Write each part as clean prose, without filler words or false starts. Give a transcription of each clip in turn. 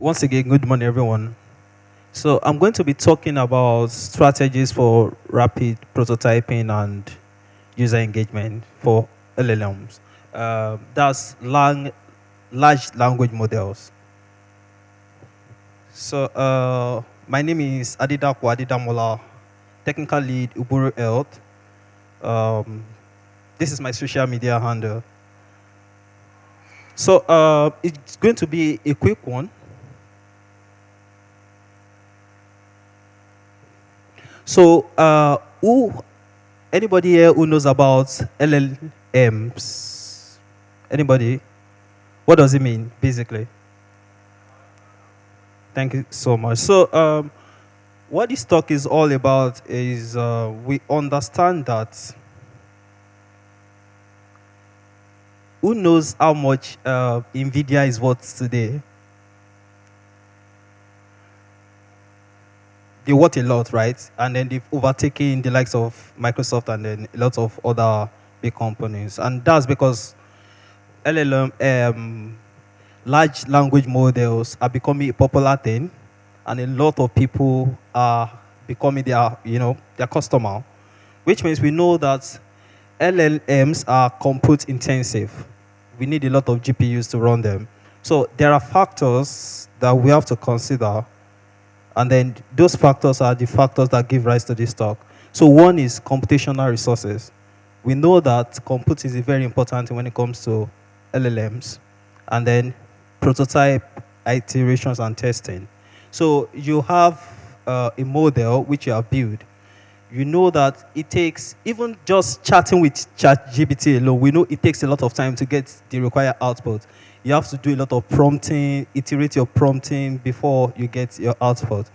Once again, good morning, everyone. So, I'm going to be talking about strategies for rapid prototyping and user engagement for LLMs. That's large language models. So, my name is Adedamola, technical lead Uburu Health. Um, this is my social media handle. So, it's going to be a quick one. So, who anybody here who knows about LLMs? Anybody? What does it mean, basically? Thank you so much. So, what this talk is all about is we understand that who knows how much NVIDIA is worth today? They worth a lot, right? And then they've overtaken the likes of Microsoft and then a lot of other big companies. And that's because LLM large language models are becoming a popular thing, and a lot of people are becoming their customer, which means we know that LLMs are compute intensive. We need a lot of GPUs to run them. So there are factors that we have to consider, and then those factors are the factors that give rise to this talk. So one is computational resources. We know that compute is very important when it comes to LLMs. And then prototype iterations and testing. So you have a model which you have built. You know that it takes, even just chatting with ChatGPT alone, we know it takes a lot of time to get the required output. You have to do a lot of prompting, iterate your prompting before you get your output.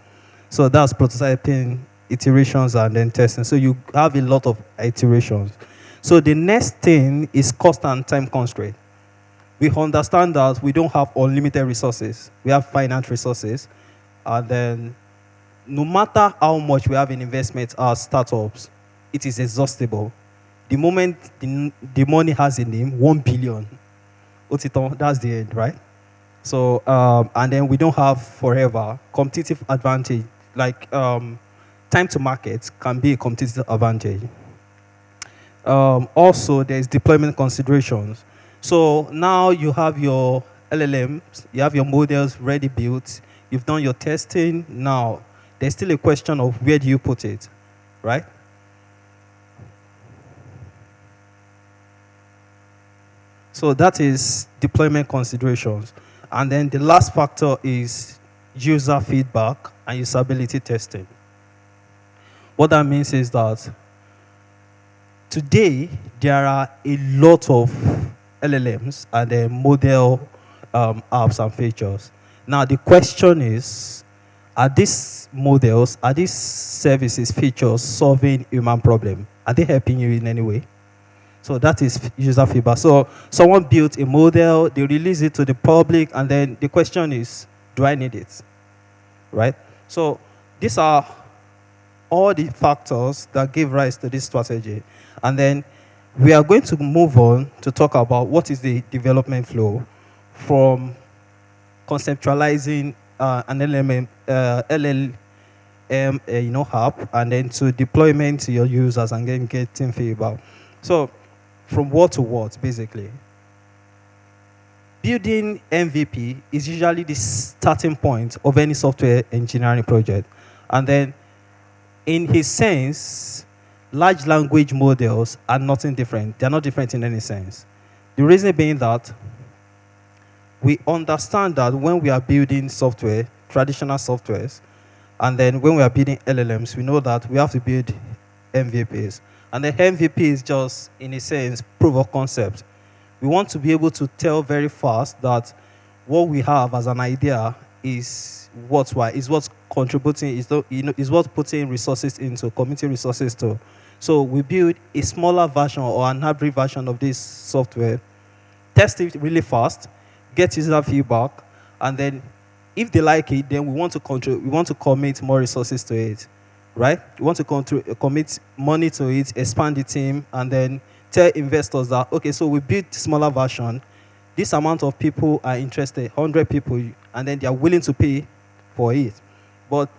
So that's prototyping, iterations, and then testing. So you have a lot of iterations. So the next thing is cost and time constraint. We understand that we don't have unlimited resources. We have finite resources. And then no matter how much we have in investment as startups, it is exhaustible. The moment the money has a name, 1 billion, that's the end, right? So, and then we don't have forever competitive advantage. Like time to market can be a competitive advantage. Also, there's deployment considerations. So now you have your LLMs, you have your models ready built, you've done your testing. Now, there's still a question of where do you put it, right? So that is deployment considerations. And then the last factor is user feedback and usability testing. What that means is that today there are a lot of LLMs and model apps and features. Now the question is, are these models, are these services, features solving human problem? Are they helping you in any way? So that is user feedback. So someone built a model, they release it to the public, and then the question is, do I need it? Right? So these are all the factors that give rise to this strategy. And then we are going to move on to talk about what is the development flow from conceptualizing an LLM app, and then to deployment to your users and then getting feedback. So from what to what, basically. Building MVP is usually the starting point of any software engineering project. And then in his sense, large language models are nothing different. They're not different in any sense. The reason being that we understand that when we are building software, traditional softwares, and then when we are building LLMs, we know that we have to build MVPs. And the MVP is just, in a sense, proof of concept. We want to be able to tell very fast that what we have as an idea is what's contributing, is what's putting resources into, community resources to. So we build a smaller version or an hybrid version of this software, test it really fast, get user feedback, and then if they like it, then we want to commit more resources to it, right? We want to commit money to it, expand the team, and then tell investors that, okay, so we built smaller version, this amount of people are interested, 100 people, and then they are willing to pay for it. But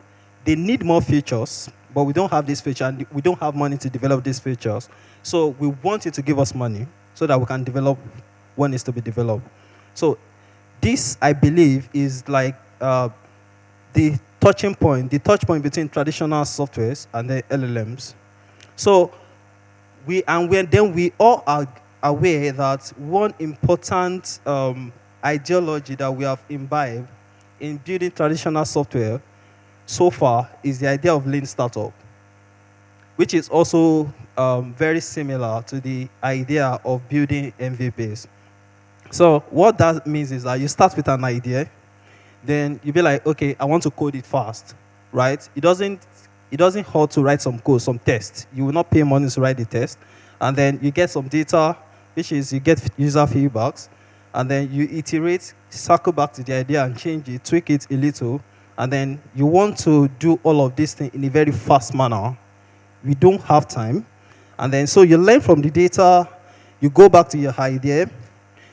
they need more features, but we don't have this feature, and we don't have money to develop these features. So we want you to give us money so that we can develop what needs to be developed. So this, I believe, is like the touch point between traditional softwares and the LLMs. So then we all are aware that one important ideology that we have imbibed in building traditional software so far is the idea of lean startup, which is also very similar to the idea of building MVPs. So what that means is that you start with an idea, then you be like, okay, I want to code it fast, right? It doesn't hurt to write some code, some tests. You will not pay money to write the test, and then you get some data, which is you get user feedbacks, and then you iterate, circle back to the idea and change it, tweak it a little, and then you want to do all of this thing in a very fast manner. We don't have time, and then so you learn from the data, you go back to your idea,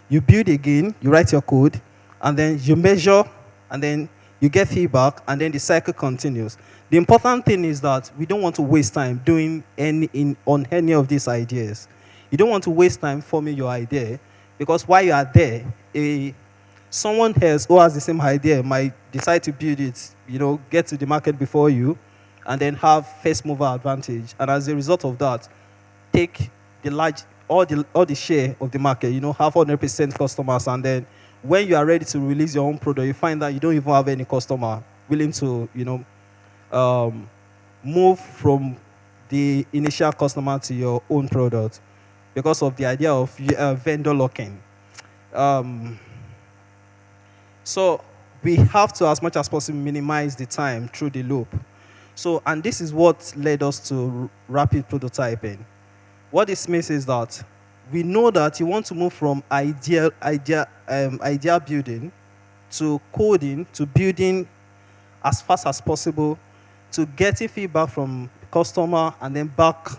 you build again, you write your code, and then you measure, and then you get feedback, and then the cycle continues. The important thing is that we don't want to waste time doing on any of these ideas. You don't want to waste time forming your idea, because while you are there, someone else who has the same idea might decide to build it, get to the market before you, and then have first mover advantage. And as a result of that, take all the share of the market, have 100% customers, and then when you are ready to release your own product, you find that you don't even have any customer willing to, move from the initial customer to your own product because of the idea of vendor locking. So we have to, as much as possible, minimize the time through the loop. So, and this is what led us to rapid prototyping. What this means is that we know that you want to move from idea building to coding to building as fast as possible, to getting feedback from customer and then back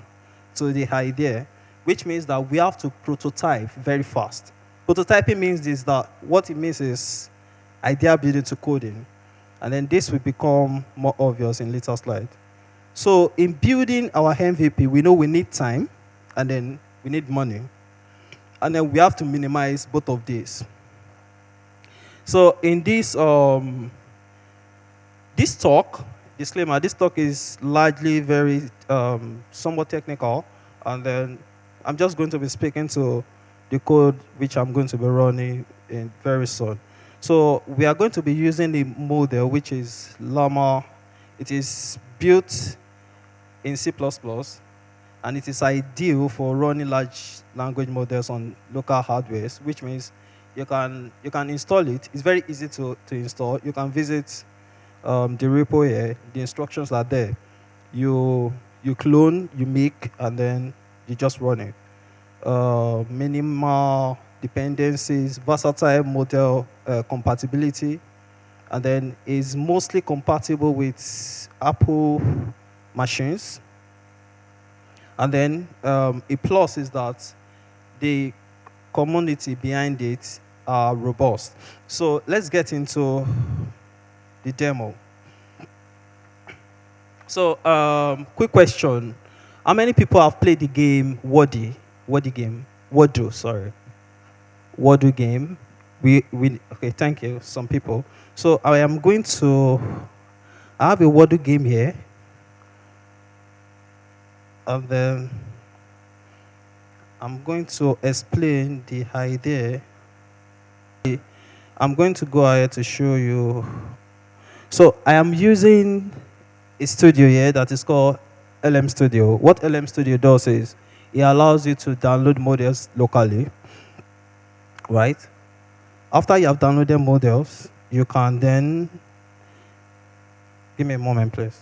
to the idea, which means that we have to prototype very fast. Prototyping means is that what it means is idea building to coding, and then this will become more obvious in later slides. So in building our MVP, we know we need time, and then we need money. And then we have to minimize both of these. So in this talk, disclaimer, this talk is largely very somewhat technical, and then I'm just going to be speaking to the code which I'm going to be running in very soon. So we are going to be using the model which is Llama. It is built in C++, and it is ideal for running large language models on local hardware, which means you can install it. It's very easy to install. You can visit the repo here. The instructions are there. You clone, you make, and then you just run it. Minimal dependencies, versatile model compatibility, and then is mostly compatible with Apple machines. And then a plus is that the community behind it are robust. So let's get into the demo. So quick question. How many people have played the game Wordle game? Okay, thank you, some people. So I have a Wordle game here. And then I'm going to explain the idea. I'm going to go ahead to show you. So I am using a studio here that is called LM Studio. What LM Studio does is it allows you to download models locally, right? After you have downloaded models, you can then, give me a moment, please.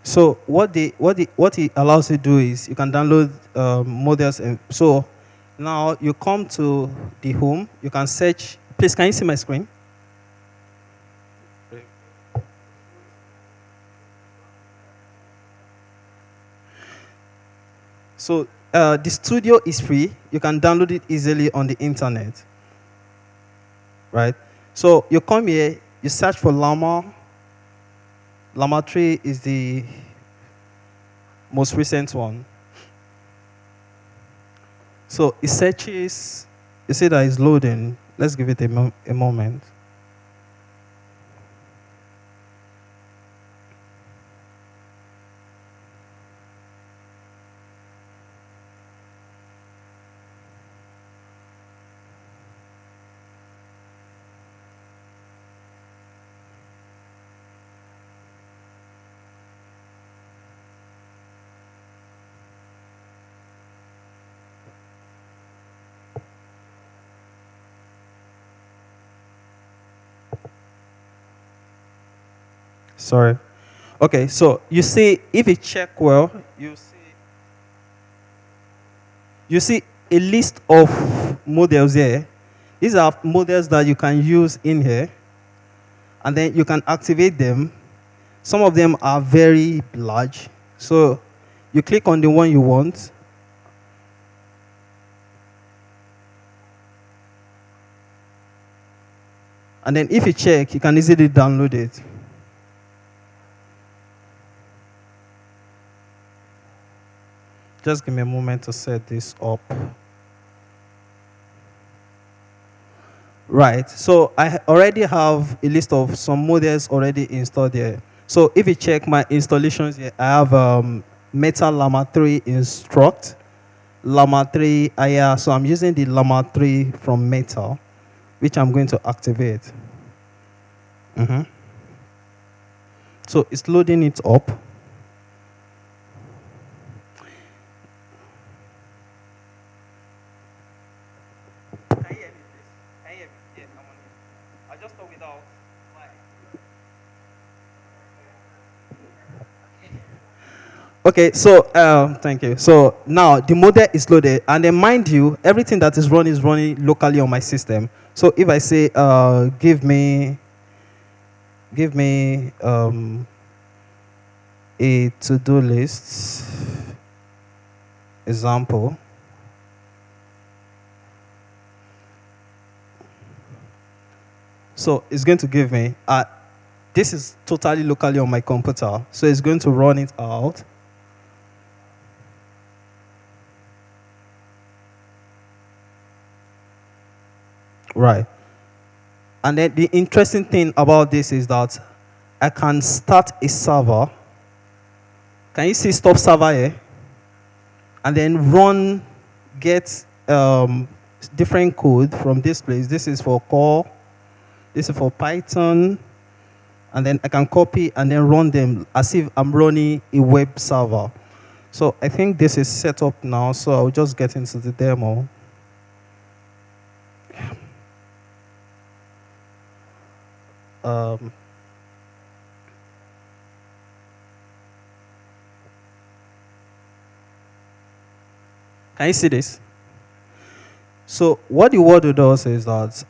So what it allows you to do is you can download models, and so now you come to the home. You can search. Please, can you see my screen? So the studio is free. You can download it easily on the internet, right? So you come here, you search for Llama. Llama 3 is the most recent one. So it searches, you see that it's loading. Let's give it a moment. Sorry. Okay, so you see, if you check well, you see a list of models here. These are models that you can use in here, and then you can activate them. Some of them are very large, so you click on the one you want. And then if you check, you can easily download it. Just give me a moment to set this up. Right, so I already have a list of some models already installed here. So if you check my installations here, I have Meta Llama 3 Instruct, Llama 3 IR. So I'm using the Llama 3 from Meta, which I'm going to activate. So it's loading it up. Okay, so thank you. So now the model is loaded, and then mind you, everything that is running locally on my system. So if I say, give me a to-do list example. So it's going to give me, this is totally locally on my computer. So it's going to run it out. Right. And then the interesting thing about this is that I can start a server. Can you see stop server here? And then get different code from this place. This is for core. This is for Python. And then I can copy and then run them as if I'm running a web server. So I think this is set up now. So I'll just get into the demo. Can you see this? So what the word does is that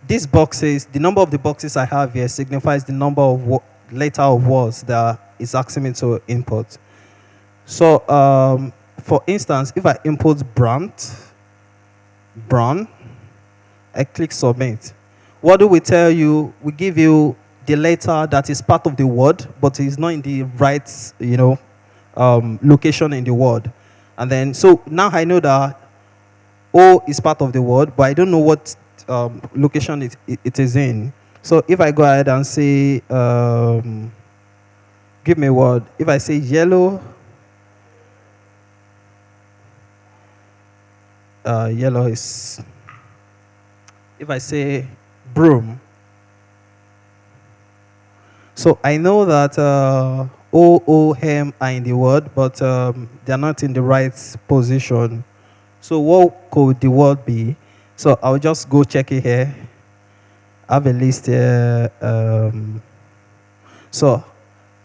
these boxes, the number of the boxes I have here signifies the number of letter of words that is asking me to input. So for instance, if I input brown, I click submit. What do we tell you? We give you the letter that is part of the word, but is not in the right, location in the word. And then, so now I know that O is part of the word, but I don't know what location it is in. So if I go ahead and say, give me a word. If I say yellow, yellow is, if I say broom. So I know that O, O, M are in the word, but they're not in the right position. So what could the word be? So I'll just go check it here. I have a list here. So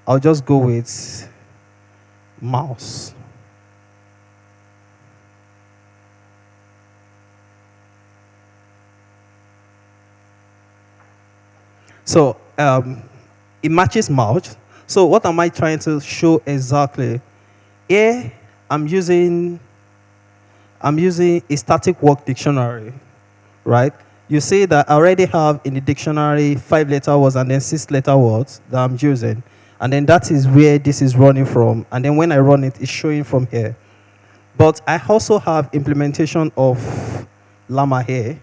I'll just go with mouse. So it matches mouse. So what am I trying to show exactly? Here I'm using a static word dictionary, right? You see that I already have in the dictionary 5-letter words and then 6-letter words that I'm using. And then that is where this is running from. And then when I run it, it's showing from here. But I also have implementation of Llama here,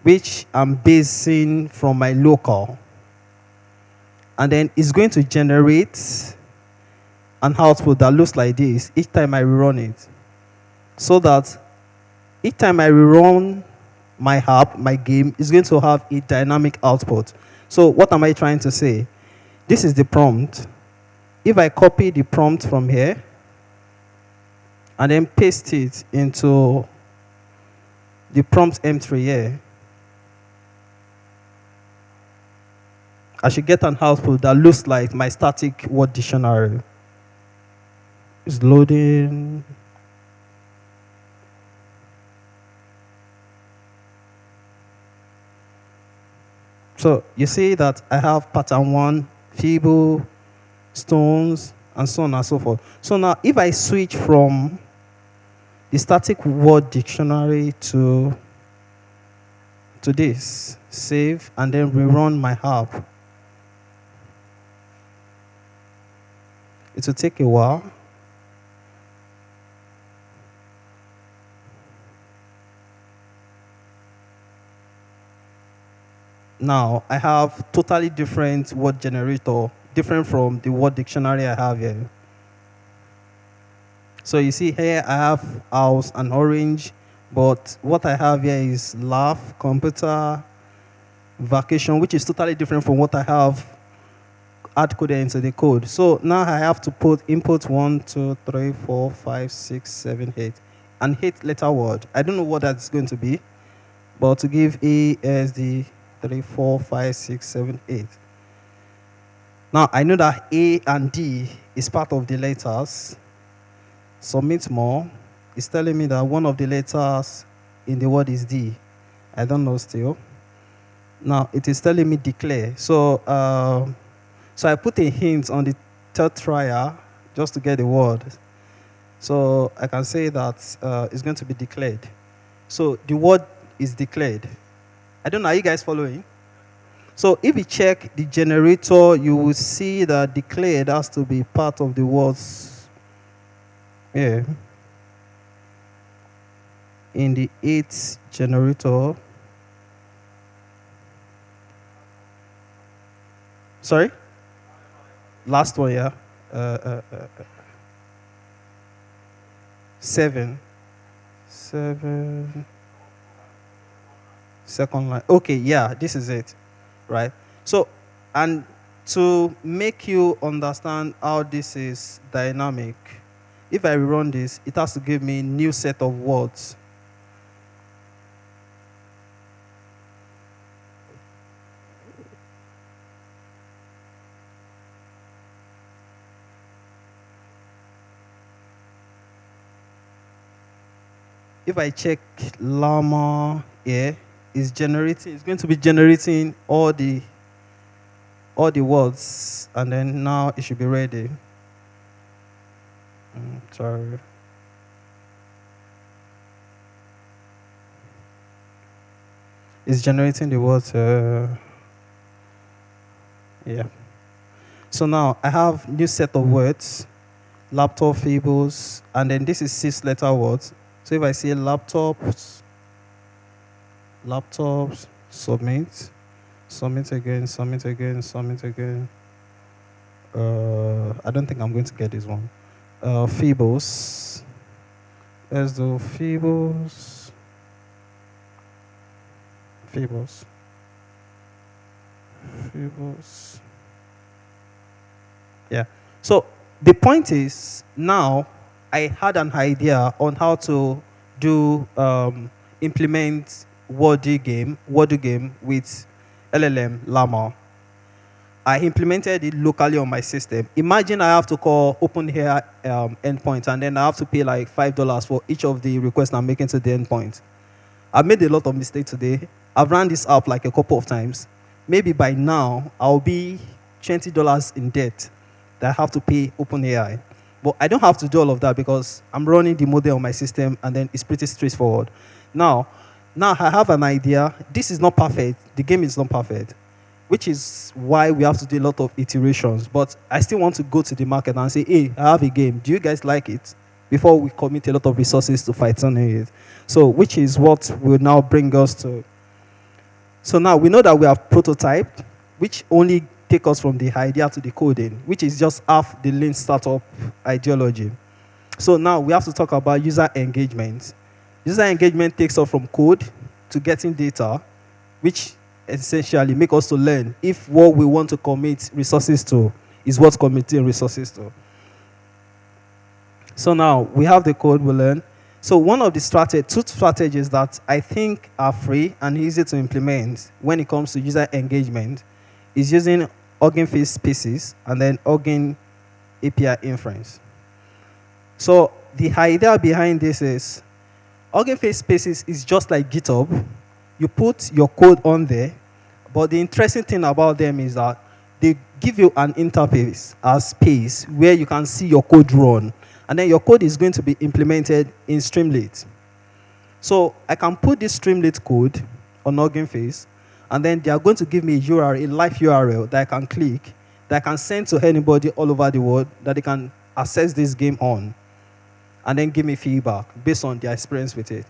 which I'm basing from my local. And then it's going to generate an output that looks like this each time I rerun it. So that each time I rerun my app, my game, is going to have a dynamic output. So what am I trying to say? This is the prompt. If I copy the prompt from here and then paste it into the prompt M3 here, I should get an output that looks like my static word dictionary. It's loading. So you see that I have pattern 1, feeble, stones, and so on and so forth. So now if I switch from the static word dictionary to this, save, and then rerun my app, it will take a while. Now I have totally different word generator, different from the word dictionary I have here. So you see here I have house and orange, but what I have here is laugh, computer, vacation, which is totally different from what I have hard coded into the code. So now I have to put input 1, 2, 3, 4, 5, 6, 7, 8, and 8-letter word. I don't know what that's going to be, but to give A, S, D, 3, 4, 5, 6, 7, 8. Now I know that A and D is part of the letters. Submit more. It's telling me that one of the letters in the word is D. I don't know still. Now it is telling me declare. So I put a hint on the third trial just to get the word. So I can say that it's going to be declared. So the word is declared. I don't know, are you guys following? So if you check the generator, you will see that declared has to be part of the words. Yeah. In the 8th generator. Sorry? Last one, yeah. 7. 7. Second line. Okay, yeah, this is it. Right? So, and to make you understand how this is dynamic, if I run this, it has to give me a new set of words. If I check llama here, it's going to be generating all the words, and then now it should be ready. Sorry. It's generating the words. Yeah. So now I have new set of words, laptop fables, and then this is 6-letter words. So if I say laptops, submit again. I don't think I'm going to get this one. Fables. Let's do fables. Yeah. So the point is, now I had an idea on how to do implement Wordle game with LLM Llama. I implemented it locally on my system. Imagine I have to call OpenAI endpoint, and then I have to pay like $5 for each of the requests I'm making to the endpoint. I've made a lot of mistakes today. I've run this app like a couple of times. Maybe by now, I'll be $20 in debt that I have to pay OpenAI. But I don't have to do all of that because I'm running the model on my system, and then it's pretty straightforward. Now, now I have an idea. This is not perfect. The game is not perfect, which is why we have to do a lot of iterations. But I still want to go to the market and say, hey, I have a game. Do you guys like it? Before we commit a lot of resources to fine-tuning it. So, which is what will now bring us to. So now we know that we have prototyped, which only take us from the idea to the coding, which is just half the lean startup ideology. So now we have to talk about user engagement. User engagement takes us from code to getting data, which essentially make us to learn if what we want to commit resources to is what's committing resources to. So now we have the code we learn. So one of the two strategies that I think are free and easy to implement when it comes to user engagement is using Hugging Face Spaces and then Hugging API inference. So the idea behind this is Hugging Face Spaces is just like GitHub. You put your code on there, but the interesting thing about them is that they give you an interface, a space where you can see your code run. And then your code is going to be implemented in Streamlit. So I can put this Streamlit code on Hugging Face, and then they are going to give me a URL, a live URL that I can click, that I can send to anybody all over the world that they can access this game on, and then give me feedback based on their experience with it.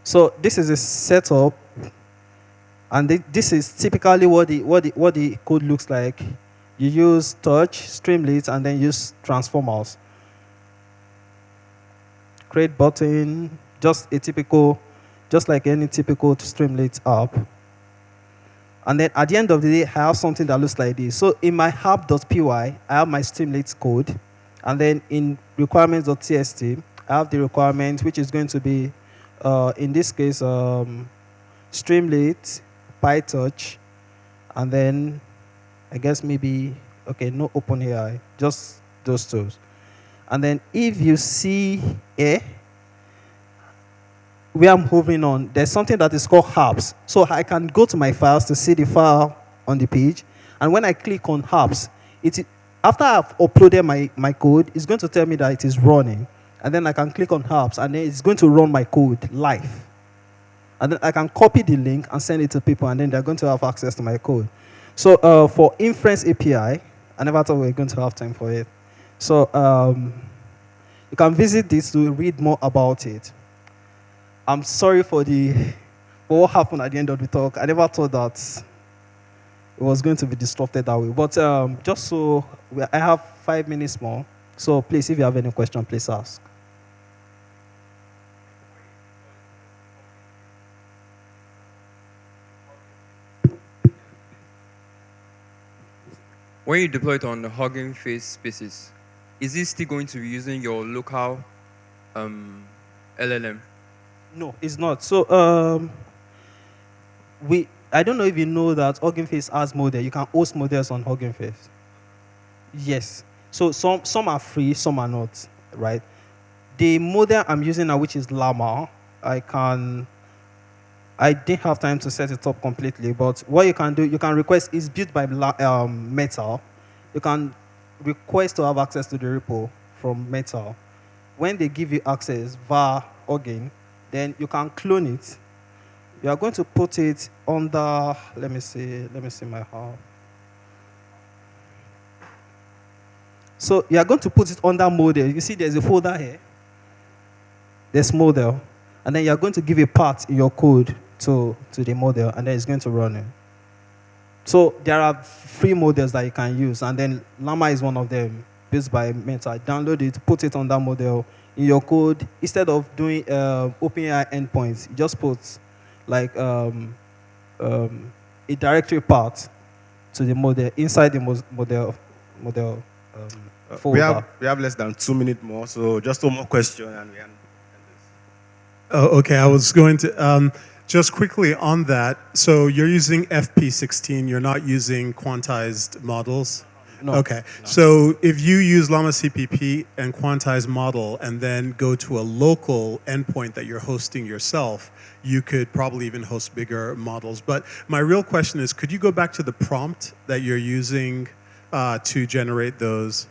So this is a setup, and this is typically what the code looks like. You use touch, Streamlit, and then use transformers. Create button, just like any typical Streamlit app. And then at the end of the day, I have something that looks like this. So in my app.py, I have my Streamlit code. And then in requirements.txt, I have the requirement, which is going to be, in this case, Streamlit, PyTouch, and then I guess maybe, okay, no OpenAI, just those tools. And then if you see here, where I'm hovering on, there's something that is called apps. So I can go to my files to see the file on the page. And when I click on apps, after I've uploaded my code, it's going to tell me that it is running. And then I can click on apps, and then it's going to run my code live. And then I can copy the link and send it to people, and then they're going to have access to my code. So for inference API, I never thought we were going to have time for it. So you can visit this to read more about it. I'm sorry for what happened at the end of the talk. I never thought that it was going to be disrupted that way. But just so I have 5 minutes more. So please, if you have any question, please ask. When you deploy it on the Hugging Face Spaces, is it still going to be using your local LLM? No, it's not. So I don't know if you know that Hugging Face has model. You can host models on Hugging Face. Yes. So some are free, some are not, right? The model I'm using now, which is Llama, I didn't have time to set it up completely, but what you can do, you can request, it's built by Metal. You can request to have access to the repo from Metal. When they give you access via Hugging, then you can clone it. You are going to put it under, let me see my hub. So you are going to put it under model. You see there's a folder here. There's model. And then you're going to give a path in your code to the model, and then it's going to run it. So there are free models that you can use, and then Llama is one of them, built by Meta. Download it, put it on that model in your code. Instead of doing OpenAI endpoints, you just put like a directory path to the model inside the model folder. We have less than 2 minutes more, so just one more question and we end this. Oh, okay. I was going to just quickly on that. So you're using FP16. You're not using quantized models. No. Okay. No. So if you use Llama CPP and quantized model, and then go to a local endpoint that you're hosting yourself, you could probably even host bigger models. But my real question is, could you go back to the prompt that you're using to generate those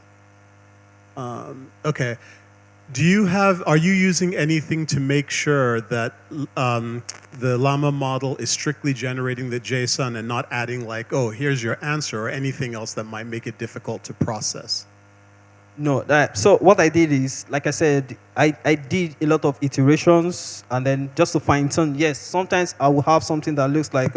Okay. Are you using anything to make sure that the Llama model is strictly generating the JSON and not adding like, oh, here's your answer or anything else that might make it difficult to process? No, so what I did is, like I said, I did a lot of iterations, and then just to fine tune. Yes, sometimes I will have something that looks like,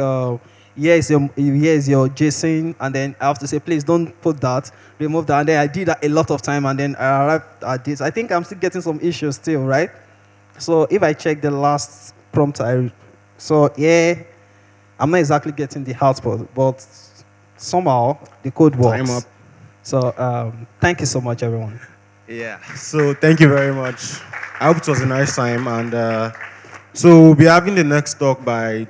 here's your JSON, and then I have to say, please don't put that, remove that. And then I did that a lot of time, and then I arrived at this. I think I'm still getting some issues still, right? So if I check the last prompt, so yeah, I'm not exactly getting the output, but somehow the code works. Time up. So thank you so much, everyone. Yeah. So thank you very much. I hope it was a nice time, and so we'll be having the next talk by